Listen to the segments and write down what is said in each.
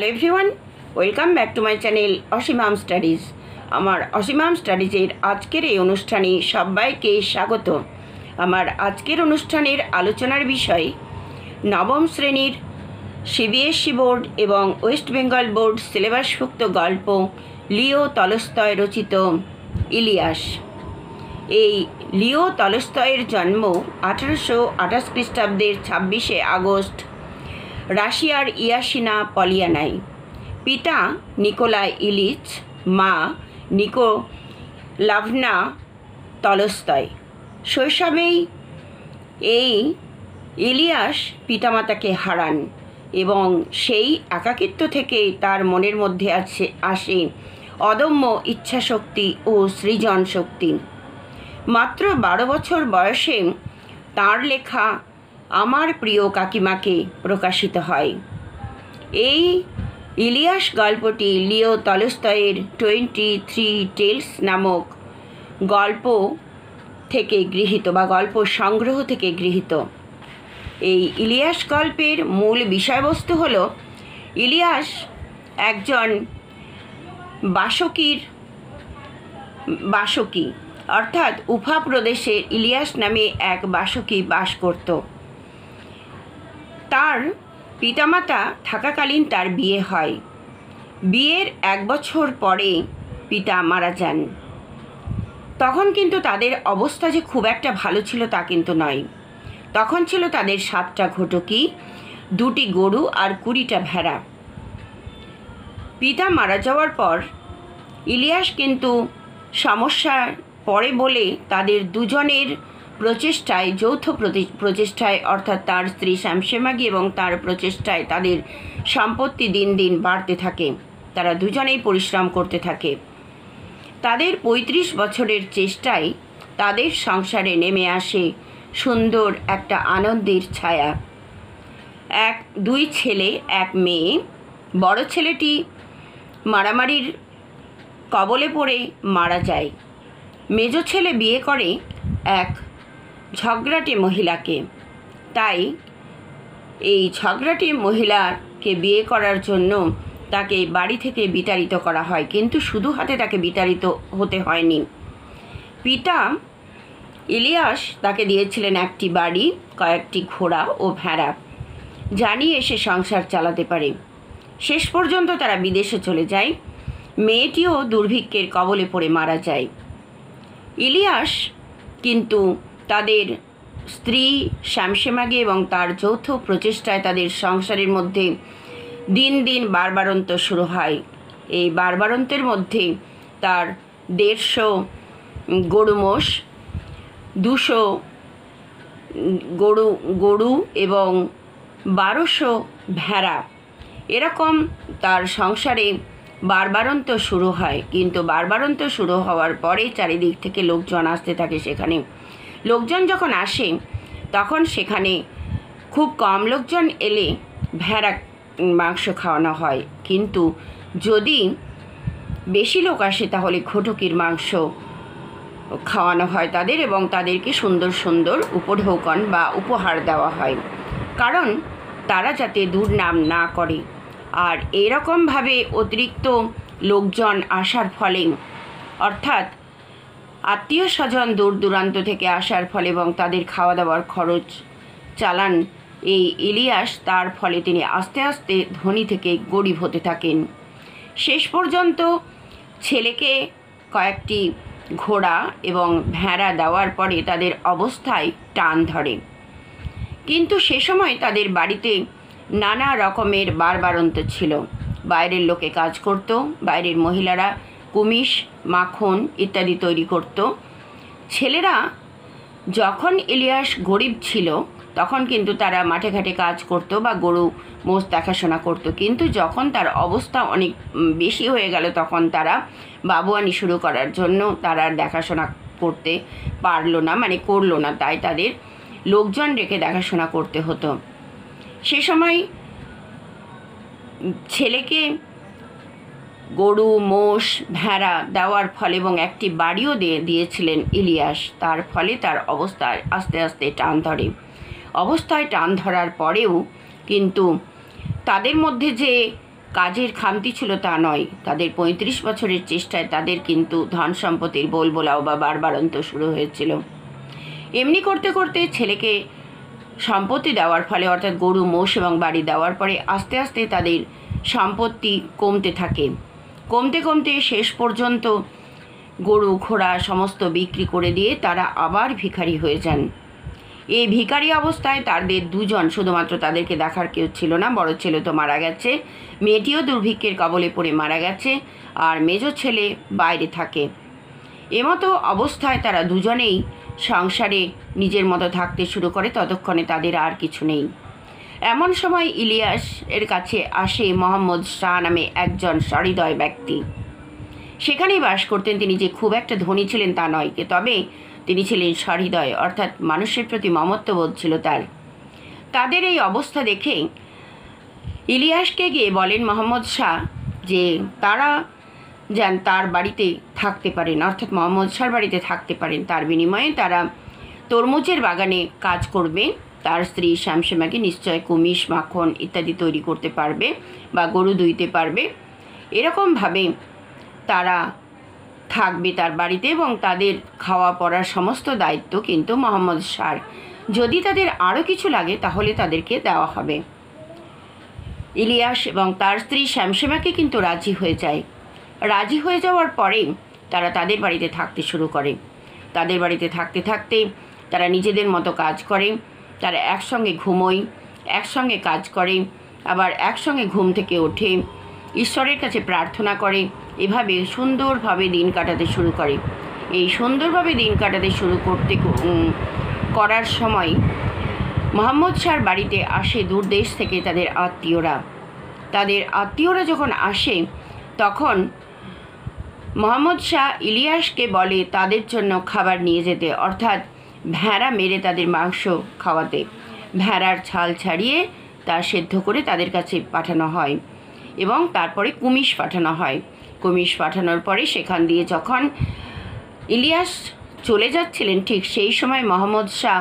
Hello everyone, welcome back to my channel Asimam studies. আমার অসীমাম স্টাডিজের আজকের এই অনুষ্ঠানে সবাইকে স্বাগত। আমার আজকের অনুষ্ঠানের আলোচনার বিষয় নবম শ্রেণীর সিবিএসই বোর্ড এবং ওয়েস্ট বেঙ্গল বোর্ড সিলেবাসভুক্ত গল্প লিও তলস্তয় রচিত ইলিয়াস। এই লিও তলস্তয়ের জন্ম 1828 খ্রিস্টাব্দের 26শে আগস্ট রাশিয়ার ইয়াসিনা পলিয়ানায়। পিতা নিকোলাই ইলিচ, মা নিকোলাভনা তলস্তয়। শৈশবেই এই ইলিয়াস পিতামাতাকে হারান এবং সেই একাকিত্ব থেকেই তার মনের মধ্যে আসে অদম্য ইচ্ছাশক্তি ও সৃজন শক্তি। মাত্র 12 বছর বয়সে তাঁর লেখা আমার প্রিয় কাকিমাকে প্রকাশিত হয়। এই ইলিয়াস গল্পটি লিও তলস্তয়ের 23 টেলস নামক গল্প থেকে গৃহীত বা গল্প সংগ্রহ থেকে গৃহীত। এই ইলিয়াস গল্পের মূল বিষয়বস্তু হল ইলিয়াস একজন বাসকী অর্থাৎ উফা প্রদেশে ইলিয়াস নামে এক বাসকী বাস করত। তার পিতামাতা থাকাকালীন তার বিয়ে হয়। বিয়ের 1 বছর পরে পিতা মারা যান। তখন কিন্তু তাদের অবস্থা যে খুব একটা ভালো ছিল তা কিন্তু নয়। তখন ছিল তাদের 7টা ঘটকি, 2টি গরু আর 20টা ভেড়া। পিতা মারা যাওয়ার পর ইলিয়াস কিন্তু সমস্যার পড়ে বলে তাদের দুজনের প্রচেষ্টায়, যৌথ প্রচেষ্টায় অর্থাৎ তার স্ত্রী শ্যামসেমাগী এবং তার প্রচেষ্টায় তাদের সম্পত্তি দিন দিন বাড়তে থাকে। তারা দুজনেই পরিশ্রম করতে থাকে। তাদের 35 বছরের চেষ্টায় তাদের সংসারে নেমে আসে সুন্দর একটা আনন্দের ছায়া। 2 ছেলে 1 মেয়ে। বড় ছেলেটি মারামারির কবলে পড়ে মারা যায়। মেজ ছেলে বিয়ে করে এক ঝগড়াটে মহিলাকে। তাই এই ঝগড়াটে মহিলাকে বিয়ে করার জন্য তাকে বাড়ি থেকে বিতাড়িত করা হয়, কিন্তু শুধু হাতে তাকে বিতাড়িত হতে হয়নি। পিতা ইলিয়াস তাকে দিয়েছিলেন একটি বাড়ি, কয়েকটি ঘোড়া ও ভেড়া, জানিয়ে সে সংসার চালাতে পারে। শেষ পর্যন্ত তারা বিদেশে চলে যায়। মেয়েটিও দুর্ভিক্ষের কবলে পড়ে মারা যায়। ইলিয়াস কিন্তু তাদের স্ত্রী শ্যামসেমাগী এবং তার যৌথ প্রচেষ্টায় তাদের সংসারের মধ্যে দিন দিন বারবারন্ত শুরু হয়। এই বারবারন্তের মধ্যে তার 150 গরু মোষ, 200 গরু এবং 1200 ভেড়া, এরকম তার সংসারে বারবারন্ত শুরু হয়। কিন্তু বারবারন্ত শুরু হওয়ার পরে চারিদিক থেকে লোকজন আসতে থাকে। সেখানে লোকজন যখন আসে তখন সেখানে খুব কম লোকজন এলে ভেড়া মাংস খাওয়ানো হয়, কিন্তু যদি বেশি লোক আসে তাহলে ঘটকির মাংস খাওয়ানো হয় তাদের এবং তাদেরকে সুন্দর সুন্দর উপঢৌকন বা উপহার দেওয়া হয়, কারণ তারা যাতে দুর্নাম না করে। আর এরকমভাবে অতিরিক্ত লোকজন আসার ফলে, অর্থাৎ আত্মীয় স্বজন দূর দূরান্ত থেকে আসার ফলে এবং তাদের খাওয়া দাওয়ার খরচ চালান এই ইলিয়াস, তার ফলে তিনি আস্তে আস্তে ধনী থেকে গরিব হতে থাকেন। শেষ পর্যন্ত ছেলেকে কয়েকটি ঘোড়া এবং ভেড়া দেওয়ার পরে তাদের অবস্থায় টান ধরে। কিন্তু সে সময় তাদের বাড়িতে নানা রকমের বারবারন্ত ছিল। বাইরের লোকে কাজ করত, বাইরের মহিলারা কুমিশ, মাখন ইত্যাদি তৈরি করত। ছেলেরা যখন ইলিয়াস গরিব ছিল তখন কিন্তু তারা মাঠে ঘাটে কাজ করত বা গরু মোষ দেখাশোনা করত, কিন্তু যখন তার অবস্থা অনেক বেশি হয়ে গেল তখন তারা বাবুয়ানি শুরু করার জন্য তারা দেখাশোনা করতে করলো না, তাই তাদের লোকজন রেখে দেখাশোনা করতে হতো। সে সময় ছেলেকে গরু মোষ ভেড়া দেওয়ার ফলে এবং একটি বাড়িও দিয়েছিলেন ইলিয়াস, তার ফলে তার অবস্থায় আস্তে আস্তে টান ধরে। অবস্থায় টান ধরার পরেও কিন্তু তাদের মধ্যে যে কাজের খামতি ছিল তা নয়, তাদের ৩৫ বছরের চেষ্টায় তাদের কিন্তু ধন সম্পত্তির বোলবোলাও বা বাড়বাড়ন্ত শুরু হয়েছিল। এমনি করতে করতে ছেলেকে সম্পত্তি দেওয়ার ফলে, অর্থাৎ গরু, মোষ এবং বাড়ি দেওয়ার পরে আস্তে আস্তে তাদের সম্পত্তি কমতে থাকে। কমতে কমতে শেষ পর্যন্ত গরু, ঘোড়া সমস্ত বিক্রি করে দিয়ে তারা আবার ভিখারি হয়ে যান। এই ভিখারি অবস্থায় তাদের দুজন, শুধুমাত্র তাদেরকে দেখার কেউ ছিল না। বড় ছেলে তো মারা গেছে, মেয়েটিও দুর্ভিক্ষের কবলে পড়ে মারা গেছে, আর মেজ ছেলে বাইরে থাকে। এমতো অবস্থায় তারা দুজনেই সংসারে নিজের মতো থাকতে শুরু করে। ততক্ষণে তাদের আর কিছু নেই। এমন সময় ইলিয়াস এর কাছে আসে মোহাম্মদ শাহ নামে একজন সহৃদয় ব্যক্তি। সেখানেই বাস করতেন। তিনি যে খুব একটা ধনী ছিলেন তা নয়, তবে তিনি ছিলেন সহৃদয়, অর্থাৎ মানুষের প্রতি মমত্ববোধ ছিল তার। তাদের এই অবস্থা দেখে ইলিয়াসকে গিয়ে বলেন মোহাম্মদ শাহ যে তারা যেন তার বাড়িতে থাকতে পারেন, অর্থাৎ মোহাম্মদ শাহর বাড়িতে থাকতে পারেন। তার বিনিময়ে তারা তরমুজের বাগানে কাজ করবে। তার স্ত্রী শামসেমাকে নিশ্চয় কুমিশ, মাখন ইত্যাদি তৈরি করতে পারবে বা গরু দুইতে পারবে। এরকমভাবে তারা থাকবে তার বাড়িতে এবং তাদের খাওয়া পড়ার সমস্ত দায়িত্ব কিন্তু মোহাম্মদ শাহর। যদি তাদের আরও কিছু লাগে তাহলে তাদেরকে দেওয়া হবে। ইলিয়াস এবং তার স্ত্রী শামসেমাকে কিন্তু রাজি হয়ে যায়। রাজি হয়ে যাওয়ার পরে তারা তাদের বাড়িতে থাকতে শুরু করে। তাদের বাড়িতে থাকতে থাকতে তারা নিজেদের মতো কাজ করে। তারা একসঙ্গে ঘুমোয়, একসঙ্গে কাজ করে, আবার একসঙ্গে ঘুম থেকে ওঠে, ঈশ্বরের কাছে প্রার্থনা করে। এভাবে সুন্দরভাবে দিন কাটাতে শুরু করে। এই সুন্দরভাবে দিন কাটাতে শুরু করার সময় মোহাম্মদ শাহর বাড়িতে আসে দূর দেশ থেকে তাদের আত্মীয়রা। তাদের আত্মীয়রা যখন আসে তখন মোহাম্মদ শাহ ইলিয়াসকে বলে তাদের জন্য খাবার নিয়ে যেতে, অর্থাৎ ভেড়া মেরে তাদের মাংস খাওয়াতে। ভেড়ার ছাল ছাড়িয়ে তা সেদ্ধ করে তাদের কাছে পাঠানো হয় এবং তারপরে কুমিশ পাঠানো হয়। কুমিশ পাঠানোর পরে সেখান দিয়ে যখন ইলিয়াস চলে যাচ্ছিলেন, ঠিক সেই সময় মোহাম্মদ শাহ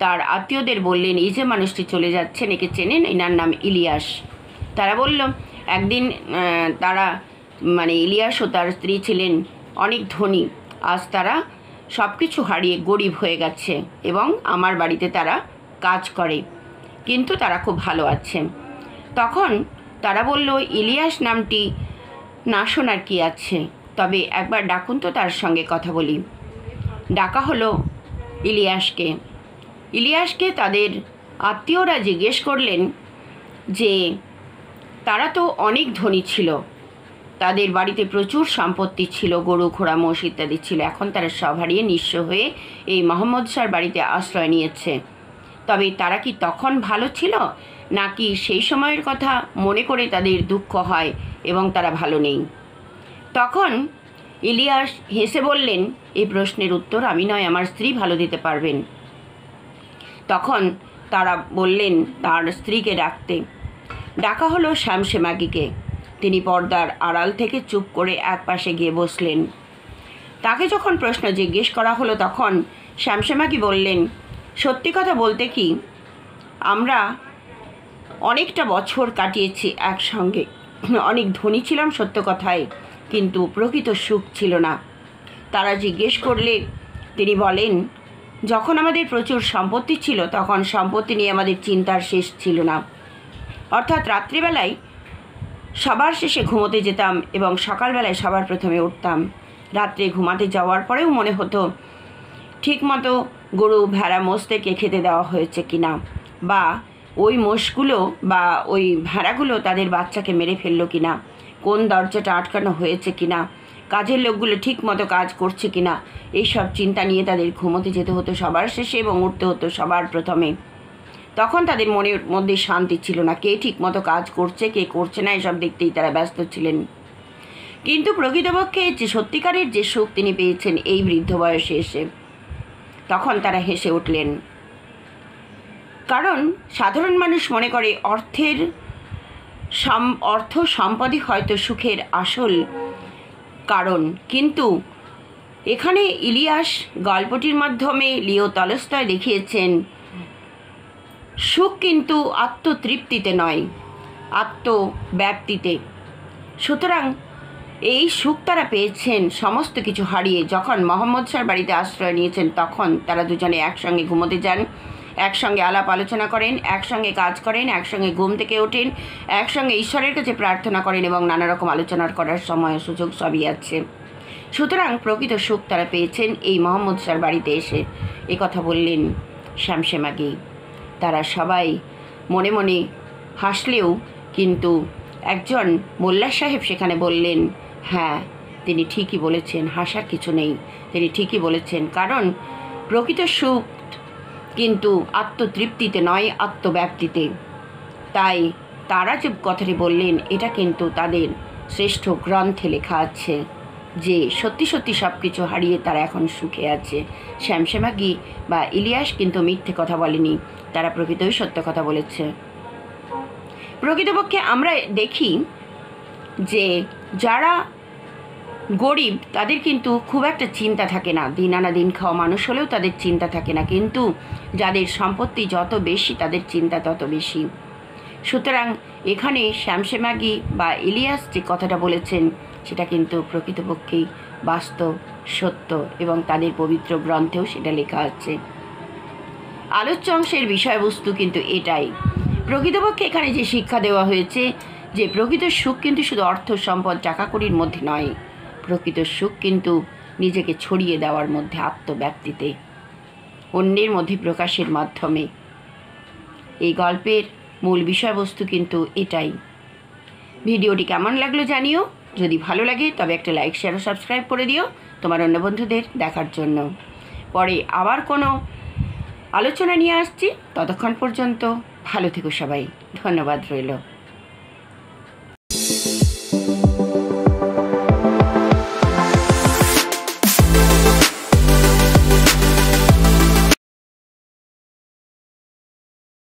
তার আত্মীয়দের বললেন, এই যে মানুষটি চলে যাচ্ছেন, একে চেনেন? এনার নাম ইলিয়াস। তারা বলল, একদিন তারা ইলিয়াস ও তার স্ত্রী ছিলেন অনেক ধনী, আজ তারা সব কিছু হারিয়ে গরিব হয়ে গেছে এবং আমার বাড়িতে তারা কাজ করে, কিন্তু তারা খুব ভালো আছে। তখন তারা বলল, ইলিয়াস নামটি না শোনার কি আছে, তবে একবার ডাকুন তো, তার সঙ্গে কথা বলি। ডাকা হলো ইলিয়াসকে। ইলিয়াসকে তাদের আত্মীয়রা জিজ্ঞেস করলেন যে তারা তো অনেক ধনী ছিল, তাদের বাড়িতে প্রচুর সম্পত্তি ছিল, গরু, ঘোড়া, মোষ ইত্যাদি ছিল। এখন তারা সব হারিয়ে নিঃস্ব হয়ে এই মোহাম্মদ শাহর বাড়িতে আশ্রয় নিয়েছে। তবে তারা কি তখন ভালো ছিল, নাকি সেই সময়ের কথা মনে করে তাদের দুঃখ হয় এবং তারা ভালো নেই? তখন ইলিয়াস হেসে বললেন, এই প্রশ্নের উত্তর আমি নয়, আমার স্ত্রী ভালো দিতে পারবেন। তখন তারা বললেন তার স্ত্রীকে ডাকতে। ডাকা হলো শামসেমাগিকে। তিনি পর্দার আড়াল থেকে চুপ করে একপাশে গিয়ে বসলেন। তাকে যখন প্রশ্ন জিজ্ঞেস করা হলো তখন শামসেমাগি বললেন, সত্যি কথা বলতে কি, আমরা অনেকটা বছর কাটিয়েছি একসঙ্গে, অনেক ধনী ছিলাম সত্য কথায়, কিন্তু প্রকৃত সুখ ছিল না। তারা জিজ্ঞেস করলে তিনি বলেন, যখন আমাদের প্রচুর সম্পত্তি ছিল তখন সম্পত্তি নিয়ে আমাদের চিন্তার শেষ ছিল না। অর্থাৎ রাত্রিবেলায় সবার শেষে ঘুমোতে যেতাম এবং সকালবেলায় সবার প্রথমে উঠতাম। রাত্রে ঘুমাতে যাওয়ার পরেও মনে হতো ঠিকমতো গরু, ভেড়া, মোষদেরকে খেতে দেওয়া হয়েছে কিনা, বা ওই মোষগুলো বা ওই ভেড়াগুলো তাদের বাচ্চাকে মেরে ফেললো কিনা, কোন দরজাটা আটকানো হয়েছে কিনা, কাজের লোকগুলো ঠিক মতো কাজ করছে কিনা, এইসব চিন্তা নিয়ে তাদের ঘুমোতে যেতে হতো সবার শেষে এবং উঠতে হতো সবার প্রথমে। তখন তাদের মনের মধ্যে শান্তি ছিল না, কে ঠিক মতো কাজ করছে, কে করছে না, এসব দেখতেই তারা ব্যস্ত ছিলেন। কিন্তু প্রকৃতপক্ষে যে সত্যিকারের যে সুখ তিনি পেয়েছেন এই বৃদ্ধ বয়সে এসে, তখন তারা হেসে উঠলেন। কারণ সাধারণ মানুষ মনে করে অর্থ সম্পদই হয়তো সুখের আসল কারণ, কিন্তু এখানে ইলিয়াস গল্পটির মাধ্যমে লিও টলস্টয় দেখিয়েছেন সুখ কিন্তু আত্মতৃপ্তিতে নয়, আত্মব্যাপ্তিতে। সুতরাং এই সুখ তারা পেয়েছেন সমস্ত কিছু হারিয়ে। যখন মোহাম্মদ শাহর বাড়িতে আশ্রয় নিয়েছেন তখন তারা দুজনে একসঙ্গে ঘুমোতে যান, একসঙ্গে আলাপ আলোচনা করেন, একসঙ্গে কাজ করেন, একসঙ্গে ঘুম থেকে ওঠেন, একসঙ্গে ঈশ্বরের কাছে প্রার্থনা করেন এবং নানা রকম আলোচনা করার সময় সুযোগ সবই আছে। সুতরাং প্রকৃত সুখ তারা পেয়েছেন এই মোহাম্মদ শাহর বাড়িতে এসে। এ কথা বললেন শামসে মাগি। তারা সবাই মনে মনে হাসলেও কিন্তু একজন মোল্লা সাহেব সেখানে বললেন, হ্যাঁ তিনি ঠিকই বলেছেন, হাসার কিছু নেই, তিনি ঠিকই বলেছেন। কারণ প্রকৃত সুখ কিন্তু আত্মতৃপ্তিতে নয়, আত্মব্যাপ্তিতে। তাই তারা যে কথাটি বললেন এটা কিন্তু তাদের শ্রেষ্ঠ গ্রন্থে লেখা আছে যে সত্যি সত্যি সব কিছু হারিয়ে তারা এখন সুখে আছে। শামসে মাগি বা ইলিয়াস কিন্তু মিথ্যে কথা বলেনি, তারা প্রকৃতই সত্য কথা বলেছে। প্রকৃতপক্ষে আমরা দেখি যে যারা গরিব তাদের কিন্তু খুব একটা চিন্তা থাকে না, দিন আনা দিন খাওয়া মানুষ হলেও তাদের চিন্তা থাকে না, কিন্তু যাদের সম্পত্তি যত বেশি তাদের চিন্তা তত বেশি। সুতরাং এখানে শামসে মাগি বা ইলিয়াস যে কথাটা বলেছেন সেটা কিন্তু প্রকৃতপক্ষেই বাস্তব, সত্য এবং তাদের পবিত্র গ্রন্থেও সেটা লেখা আছে। আলোচ্য অংশের বিষয়বস্তু কিন্তু এটাই। প্রকৃতপক্ষে এখানে যে শিক্ষা দেওয়া হয়েছে যে প্রকৃত সুখ কিন্তু শুধু অর্থ সম্পদ টাকা কড়ির মধ্যে নয়, প্রকৃত সুখ কিন্তু নিজেকে ছড়িয়ে দেওয়ার মধ্যে, আত্মব্যাপ্তিতে, অন্যের মধ্যে প্রকাশের মাধ্যমে। এই গল্পের মূল বিষয়বস্তু কিন্তু এটাই। ভিডিওটি কেমন লাগলো জানিও, যদি ভালো লাগে তবে একটা লাইক শেয়ার ও সাবস্ক্রাইব করে দিও তোমার অন্য বন্ধুদের দেখার জন্য। পরে আবার কোনো আলোচনা নিয়ে আসছি, ততক্ষণ পর্যন্ত ভালো থেকো সবাই, ধন্যবাদ রইল।